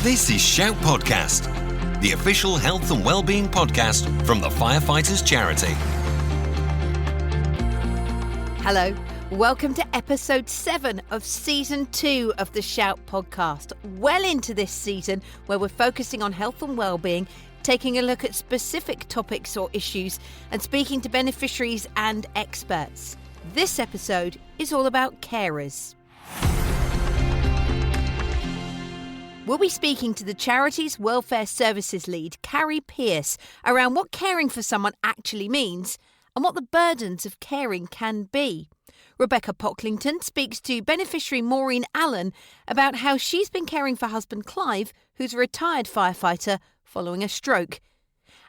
This is Shout Podcast, the official health and wellbeing podcast from the Firefighters Charity. Hello, welcome to episode 7 of season 2 of the Shout Podcast. Well into this season where we're focusing on health and wellbeing, taking a look at specific topics or issues and speaking to beneficiaries and experts. This episode is all about carers. We'll be speaking to the charity's welfare services lead, Carrie Pearce, around what caring for someone actually means and what the burdens of caring can be. Rebecca Pocklington speaks to beneficiary Maureen Allen about how she's been caring for husband Clive, who's a retired firefighter following a stroke.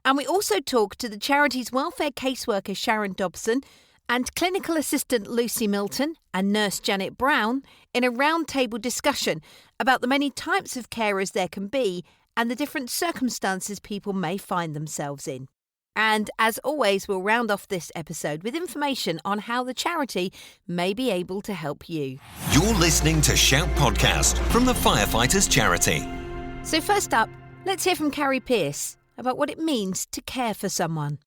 And we also talk to the charity's welfare caseworker Sharon Dobson and clinical assistant Lucy Milton and nurse Janet Brown in a roundtable discussion about the many types of carers there can be and the different circumstances people may find themselves in. And as always, we'll round off this episode with information on how the charity may be able to help you. You're listening to Shout Podcast from the Firefighters Charity. So first up, let's hear from Carrie Pearce about what it means to care for someone.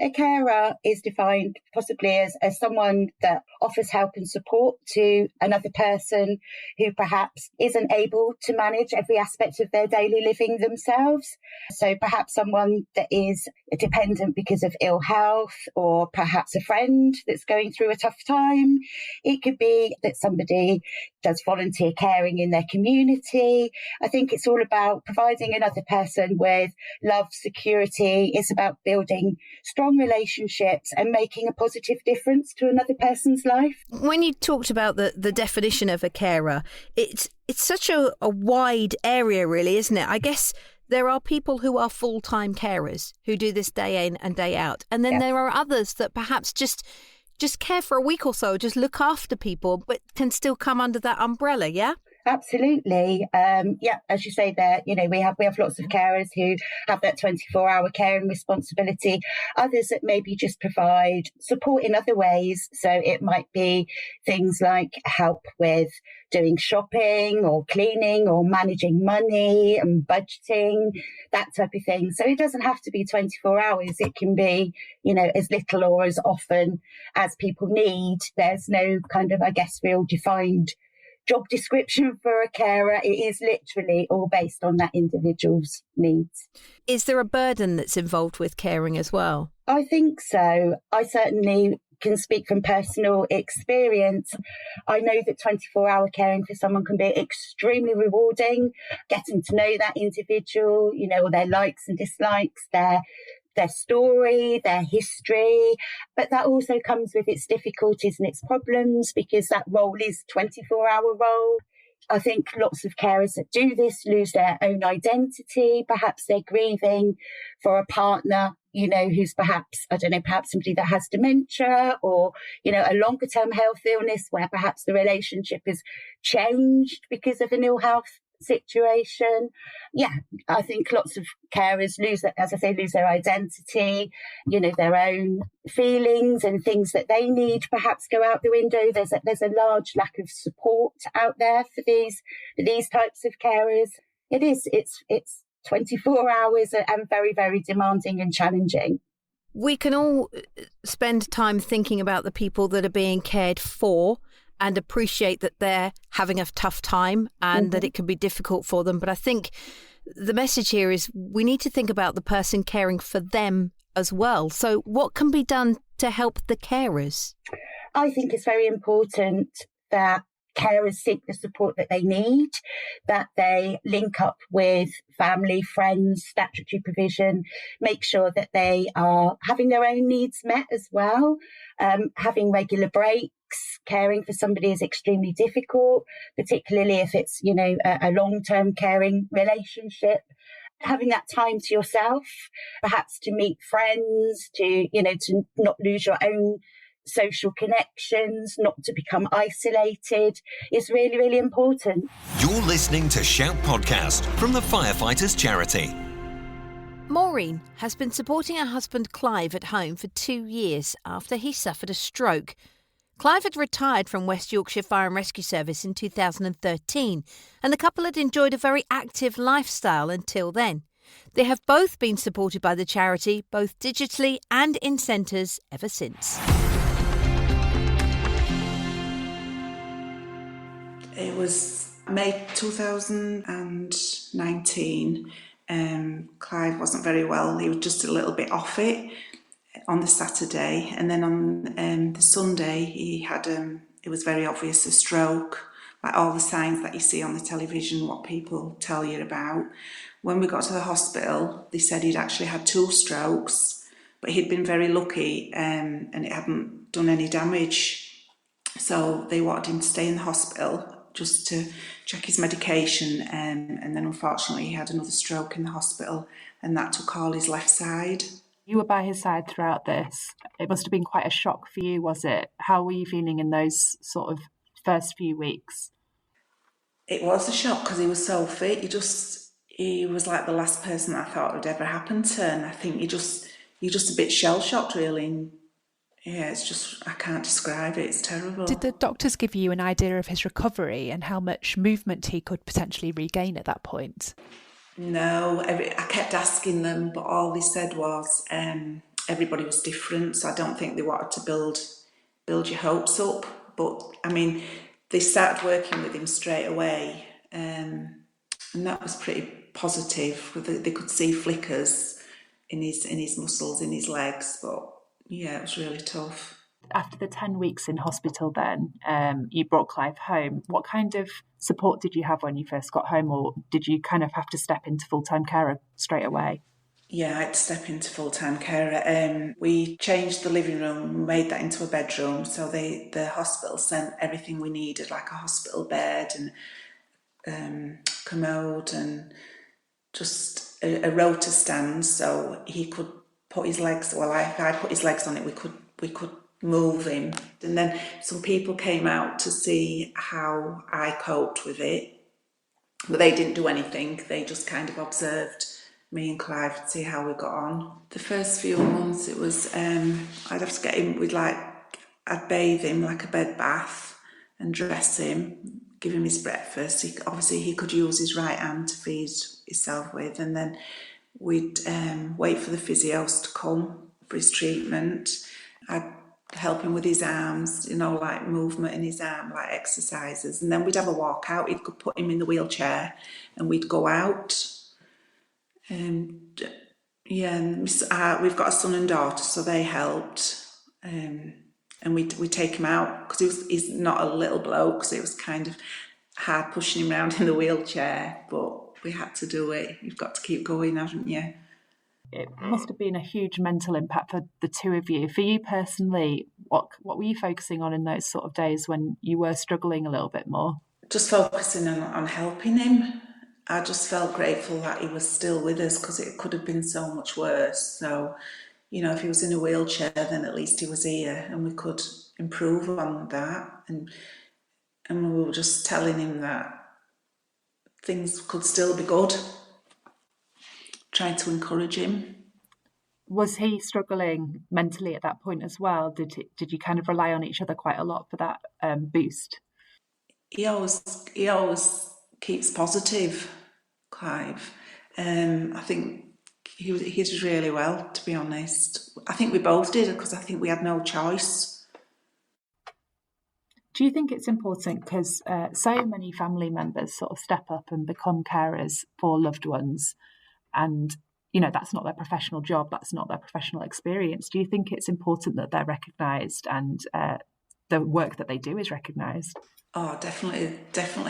A carer is defined possibly as someone that offers help and support to another person who perhaps isn't able to manage every aspect of their daily living themselves. So perhaps someone that is dependent because of ill health, or perhaps a friend that's going through a tough time. It could be that somebody does volunteer caring in their community. I think it's all about providing another person with love, security. It's about building strong relationships and making a positive difference to another person's life. When you talked about the definition of a carer, it's such a wide area, really, isn't it? I guess there are people who are full-time carers who do this day in and day out. And then there are others that perhaps just care for a week or so, just look after people, but can still come under that umbrella, yeah? Absolutely. As you say there, we have lots of carers who have that 24-hour caring responsibility. Others that maybe just provide support in other ways. So it might be things like help with doing shopping or cleaning or managing money and budgeting, that type of thing. So it doesn't have to be 24 hours. It can be, as little or as often as people need. There's no kind of, real defined job description for a carer. It is literally all based on that individual's needs. Is there a burden that's involved with caring as well? I think so. I certainly can speak from personal experience. I know that 24-hour caring for someone can be extremely rewarding, getting to know that individual, their likes and dislikes, their story, their history, but that also comes with its difficulties and its problems because that role is 24-hour role. I think lots of carers that do this lose their own identity. Perhaps they're grieving for a partner, who's perhaps somebody that has dementia or, a longer term health illness where perhaps the relationship has changed because of an ill health situation. I think lots of carers lose their identity, their own feelings and things that they need perhaps go out the window. There's a large lack of support out there for these types of carers. It's 24 hours and very, very demanding and challenging. We can all spend time thinking about the people that are being cared for and appreciate that they're having a tough time and that it can be difficult for them. But I think the message here is we need to think about the person caring for them as well. So what can be done to help the carers? I think it's very important that carers seek the support that they need, that they link up with family, friends, statutory provision, make sure that they are having their own needs met as well, having regular breaks. Caring for somebody is extremely difficult, particularly if it's, a long-term caring relationship. Having that time to yourself, perhaps to meet friends, to not lose your own social connections, not to become isolated is really, really important. You're listening to Shout Podcast from the Firefighters Charity. Maureen has been supporting her husband Clive at home for 2 years after he suffered a stroke. Clive had retired from West Yorkshire Fire and Rescue Service in 2013, and the couple had enjoyed a very active lifestyle until then. They have both been supported by the charity, both digitally and in centres, ever since. It was May 2019. Clive wasn't very well. He was just a little bit off it on the Saturday, and then on the Sunday he had it was very obvious, a stroke, like all the signs that you see on the television, what people tell you about. When we got to the hospital, they said he'd actually had 2 strokes, but he'd been very lucky, and it hadn't done any damage, so they wanted him to stay in the hospital just to check his medication, and then unfortunately he had another stroke in the hospital, and that took all his left side. You were by his side throughout this. It must have been quite a shock for you, was it? How were you feeling in those sort of first few weeks? It was a shock because he was so fit. He was like the last person I thought would ever happen to, and I think you're just a bit shell-shocked, really. And yeah, it's just, I can't describe it. It's terrible. Did the doctors give you an idea of his recovery and how much movement he could potentially regain at that point? No, I kept asking them, but all they said was everybody was different, so I don't think they wanted to build your hopes up. But I mean, they started working with him straight away, and that was pretty positive. They could see flickers in his muscles, in his legs, but yeah, it was really tough. After the 10 weeks in hospital then, you brought Clive home. What kind of support did you have when you first got home, or did you kind of have to step into full-time care straight away? Yeah, I had to step into full-time care. We changed the living room, made that into a bedroom, so the hospital sent everything we needed, like a hospital bed and commode and just a rotor stand, so he could put his legs, well, if I put his legs on it, we could move him. And then some people came out to see how I coped with it, but they didn't do anything. They just kind of observed me and Clive to see how we got on. The first few months it was, I'd have to get him, I'd bathe him like a bed bath and dress him, give him his breakfast. Obviously he could use his right hand to feed himself with, and then we'd wait for the physios to come for his treatment. I'd help him with his arms, like movement in his arm, like exercises. And then we'd have a walk out. He could put him in the wheelchair and we'd go out. And we've got a son and daughter, so they helped. And we take him out because he's not a little bloke, so it was kind of hard pushing him around in the wheelchair, but we had to do it. You've got to keep going, haven't you? It must have been a huge mental impact for the two of you. For you personally, what were you focusing on in those sort of days when you were struggling a little bit more? Just focusing on helping him. I just felt grateful that he was still with us because it could have been so much worse. So, if he was in a wheelchair, then at least he was here and we could improve on that. And we were just telling him that things could still be good. Trying to encourage him. Was he struggling mentally at that point as well? Did you kind of rely on each other quite a lot for that boost? He always keeps positive, Clive. I think he did really well, to be honest. I think we both did because I think we had no choice. Do you think it's important because so many family members sort of step up and become carers for loved ones, and that's not their professional job, that's not their professional experience? Do you think it's important that they're recognised and the work that they do is recognised? Oh, definitely.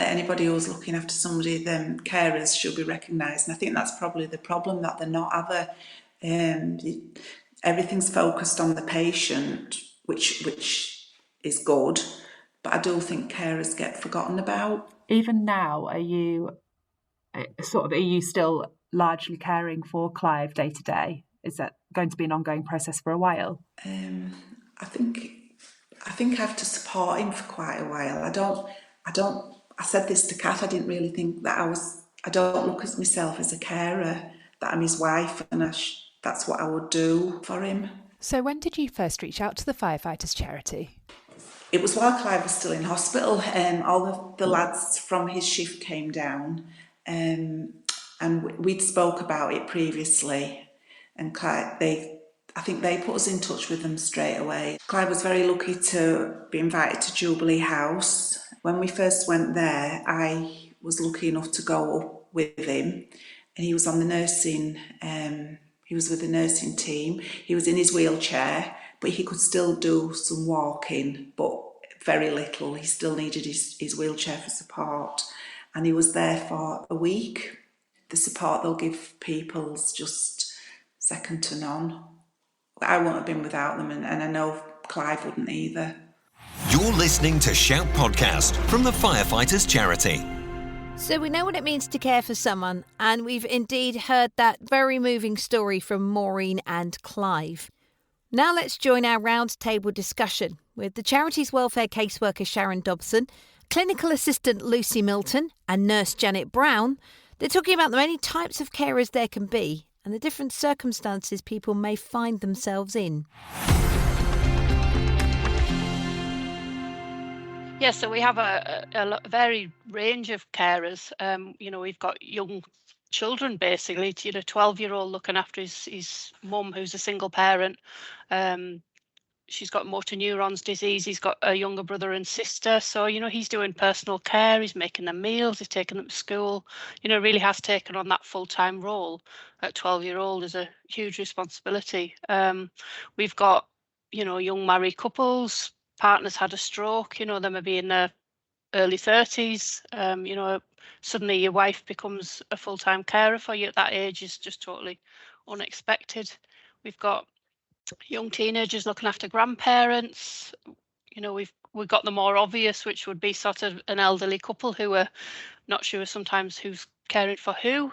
Anybody who's looking after somebody, them carers should be recognised. And I think that's probably the problem, that they're not either. Everything's focused on the patient, which is good, but I do think carers get forgotten about. Even now, are you still largely caring for Clive day to day? Is that going to be an ongoing process for a while? I think I have to support him for quite a while. I said this to Kath, I didn't really think that I don't look at myself as a carer, that I'm his wife, and that's what I would do for him. So when did you first reach out to the Firefighters charity? It was while Clive was still in hospital. All of the lads from his shift came down, and we'd spoke about it previously. And Clive, I think they put us in touch with them straight away. Clive was very lucky to be invited to Jubilee House. When we first went there, I was lucky enough to go up with him, and he was on the nursing. He was with the nursing team. He was in his wheelchair, but he could still do some walking, but very little. He still needed his wheelchair for support, and he was there for a week. The support they'll give people is just second to none. I wouldn't have been without them, and I know Clive wouldn't either. You're listening to Shout Podcast from the Firefighters Charity. So we know what it means to care for someone, and we've indeed heard that very moving story from Maureen and Clive. Now let's join our roundtable discussion with the charity's welfare caseworker Sharon Dobson, clinical assistant Lucy Milton and nurse Janet Brown. They're talking about the many types of carers there can be and the different circumstances people may find themselves in. Yeah, so we have a varied range of carers. We've got young children, basically, 12-year-old looking after his mum, who's a single parent. She's got motor neurons disease. He's got a younger brother and sister. So, he's doing personal care. He's making them meals. He's taking them to school. Really has taken on that full-time role at 12-year-old is a huge responsibility. We've got, young married couples. Partners had a stroke, they may be in their early 30s. Suddenly your wife becomes a full-time carer for you at that age is just totally unexpected. We've got young teenagers looking after grandparents. We've got the more obvious, which would be sort of an elderly couple who are not sure sometimes who's caring for who,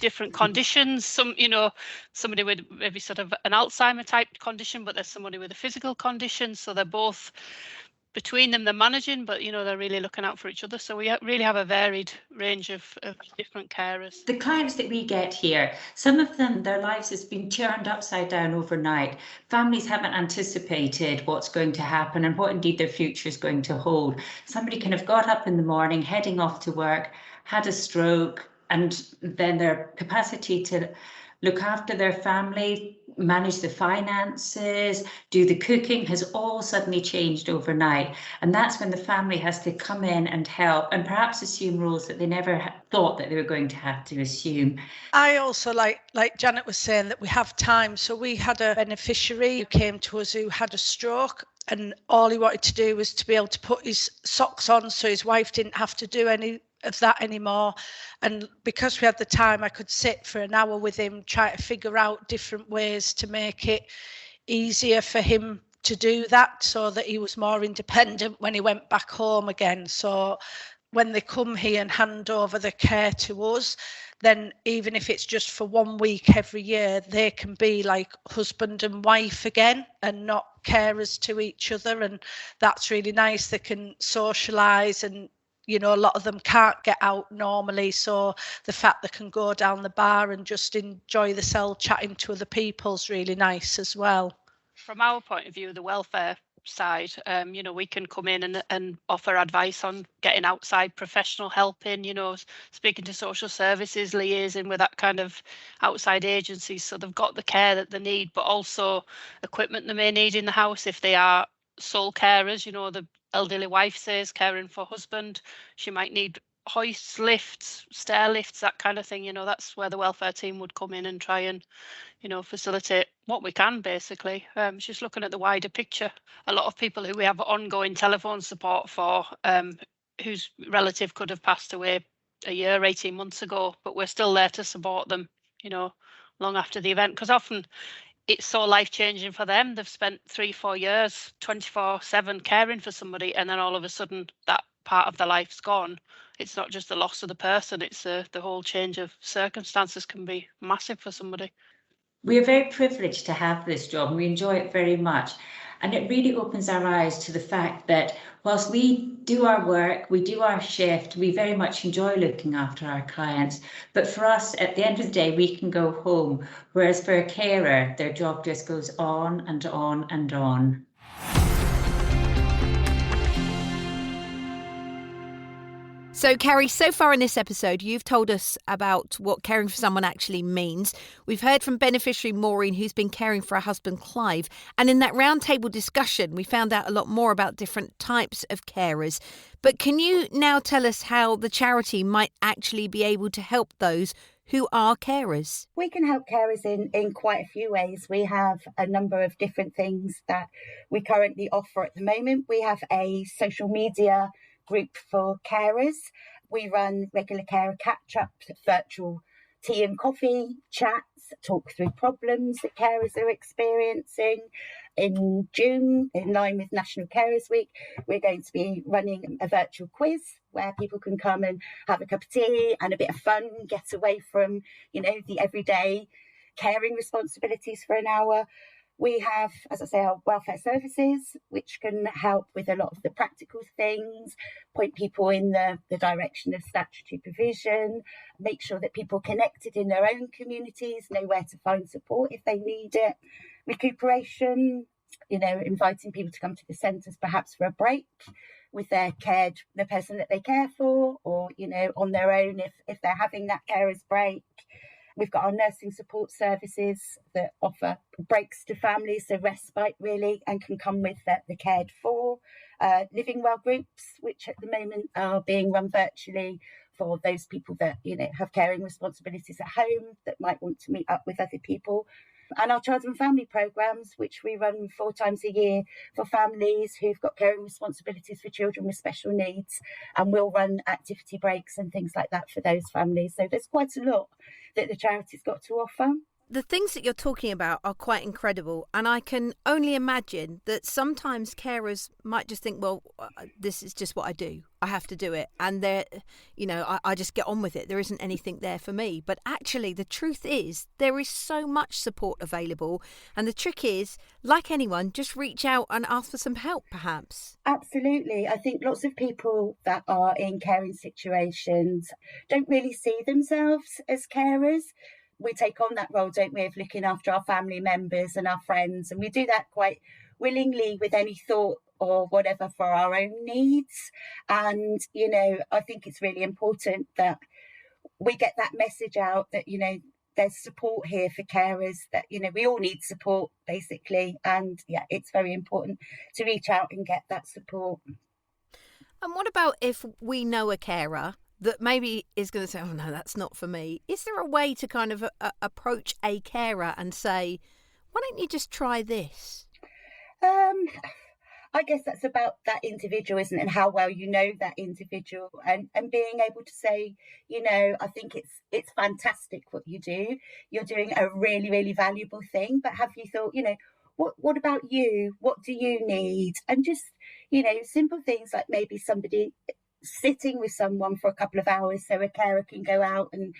different conditions. Somebody with maybe sort of an Alzheimer type condition, but there's somebody with a physical condition. So they're both, between them, they're managing, but they're really looking out for each other. So we really have a varied range of different carers. The clients that we get here, some of them, their lives has been turned upside down overnight. Families haven't anticipated what's going to happen and what indeed their future is going to hold. Somebody kind of got up in the morning, heading off to work, had a stroke, and then their capacity to look after their family, manage the finances, do the cooking has all suddenly changed overnight. And that's when the family has to come in and help and perhaps assume roles that they never thought that they were going to have to assume. I also, like Janet was saying, that we have time. So we had a beneficiary who came to us who had a stroke, and all he wanted to do was to be able to put his socks on so his wife didn't have to do any of that anymore. And because we had the time, I could sit for an hour with him, try to figure out different ways to make it easier for him to do that so that he was more independent when he went back home again. So when they come here and hand over the care to us, then even if it's just for 1 week every year, they can be like husband and wife again and not carers to each other. And that's really nice. They can socialise, and a lot of them can't get out normally, so the fact they can go down the bar and just enjoy themselves chatting to other people is really nice as well. From our point of view, the welfare side, we can come in and offer advice on getting outside professional help in, speaking to social services, liaising with that kind of outside agencies, so they've got the care that they need, but also equipment they may need in the house if they are sole carers. The elderly wife says caring for husband, she might need hoists, lifts, stair lifts, that kind of thing. That's where the welfare team would come in and try and facilitate what we can, basically. Just looking at the wider picture, a lot of people who we have ongoing telephone support for, whose relative could have passed away a year, 18 months ago, but we're still there to support them long after the event, because often it's so life-changing for them. They've spent 3-4 years 24/7 caring for somebody, and then all of a sudden that part of their life's gone. It's not just the loss of the person, it's the whole change of circumstances can be massive for somebody. We are very privileged to have this job, and we enjoy it very much. And it really opens our eyes to the fact that whilst we do our work, we do our shift, we very much enjoy looking after our clients. But for us, at the end of the day, we can go home. Whereas for a carer, their job just goes on and on and on. So, Carrie, so far in this episode, you've told us about what caring for someone actually means. We've heard from beneficiary Maureen, who's been caring for her husband, Clive. And in that roundtable discussion, we found out a lot more about different types of carers. But can you now tell us how the charity might actually be able to help those who are carers? We can help carers in quite a few ways. We have a number of different things that we currently offer at the moment. We have a social media group for carers. We run regular carer catch-ups, virtual tea and coffee chats, talk through problems that carers are experiencing. In June, in line with National Carers Week, we're going to be running a virtual quiz where people can come and have a cup of tea and a bit of fun, get away from, the everyday caring responsibilities for an hour. We have, as I say, our welfare services, which can help with a lot of the practical things, point people in the direction of statutory provision, make sure that people connected in their own communities know where to find support if they need it. Recuperation, inviting people to come to the centres perhaps for a break with the person that they care for, or, on their own if they're having that carer's break. We've got our nursing support services that offer breaks to families, so respite really, and can come with the cared for. Living well groups, which at the moment are being run virtually for those people that, have caring responsibilities at home that might want to meet up with other people. And our child and family programmes, which we run 4 times a year for families who've got caring responsibilities for children with special needs. And we'll run activity breaks and things like that for those families. So there's quite a lot that the charity's got to offer. The things that you're talking about are quite incredible, and I can only imagine that sometimes carers might just think, well, this is just what I do. I have to do it, and I just get on with it. There isn't anything there for me. But actually, the truth is, there is so much support available, and the trick is, like anyone, just reach out and ask for some help, perhaps. Absolutely. I think lots of people that are in caring situations don't really see themselves as carers. We take on that role, don't we, of looking after our family members and our friends. And we do that quite willingly with any thought or whatever for our own needs. And, I think it's really important that we get that message out that, there's support here for carers, that, we all need support, basically. And, it's very important to reach out and get that support. And what about if we know a carer that maybe is going to say, oh, no, that's not for me? Is there a way to kind of approach a carer and say, why don't you just try this? I guess that's about that individual, isn't it? And how well you know that individual, and being able to say, I think it's fantastic what you do. You're doing a really, really valuable thing. But have you thought, what about you? What do you need? And just, simple things like maybe somebody sitting with someone for a couple of hours so a carer can go out and,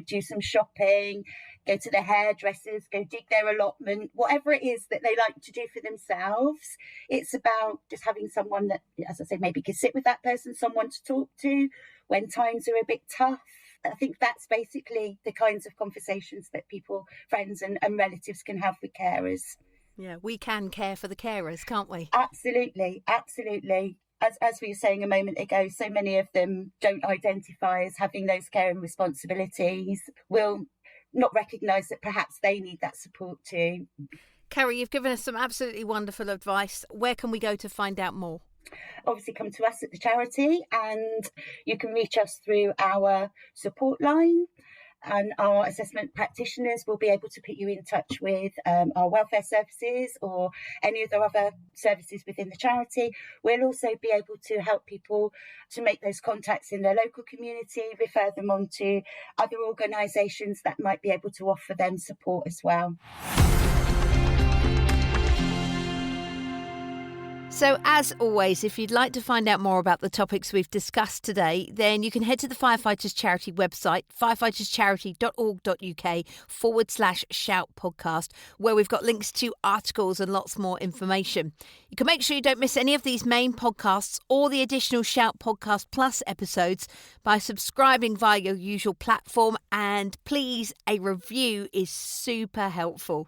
do some shopping, go to the hairdressers, go dig their allotment, whatever it is that they like to do for themselves. It's about just having someone that, as I say, maybe can sit with that person, someone to talk to when times are a bit tough. I think that's basically the kinds of conversations that people, friends and relatives can have with carers. Yeah, we can care for the carers, can't we? Absolutely, absolutely. As we were saying a moment ago, so many of them don't identify as having those caring responsibilities, will not recognise that perhaps they need that support too. Carrie, you've given us some absolutely wonderful advice. Where can we go to find out more? Obviously, come to us at the charity, and you can reach us through our support line. And our assessment practitioners will be able to put you in touch with our welfare services or any of the other services within the charity. We'll also be able to help people to make those contacts in their local community, refer them on to other organisations that might be able to offer them support as well. So, as always, if you'd like to find out more about the topics we've discussed today, then you can head to the Firefighters Charity website, firefighterscharity.org.uk/shout podcast, where we've got links to articles and lots more information. You can make sure you don't miss any of these main podcasts or the additional Shout Podcast Plus episodes by subscribing via your usual platform. And please, a review is super helpful.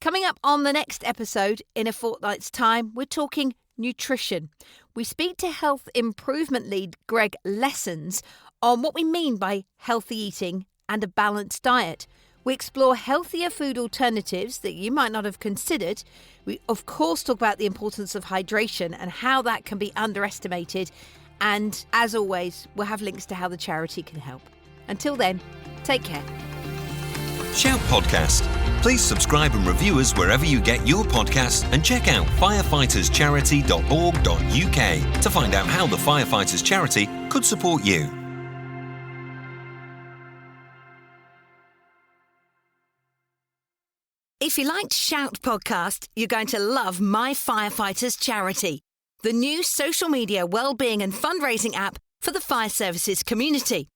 Coming up on the next episode in a fortnight's time, we're talking nutrition. We speak to Health Improvement Lead Greg Lessons on what we mean by healthy eating and a balanced diet. We explore healthier food alternatives that you might not have considered. We, of course, talk about the importance of hydration and how that can be underestimated. And, as always, we'll have links to how the charity can help. Until then, take care. Shout Podcast. Please subscribe and review us wherever you get your podcasts, and check out firefighterscharity.org.uk to find out how the Firefighters Charity could support you. If you liked Shout Podcast, you're going to love My Firefighters Charity, the new social media wellbeing and fundraising app for the fire services community.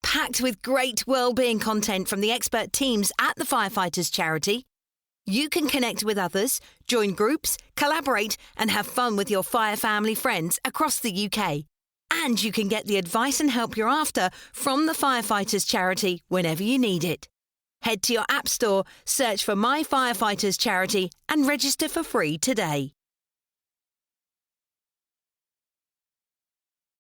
Packed with great wellbeing content from the expert teams at the Firefighters Charity, you can connect with others, join groups, collaborate and have fun with your fire family friends across the UK. And you can get the advice and help you're after from the Firefighters Charity whenever you need it. Head to your app store, search for My Firefighters Charity and register for free today.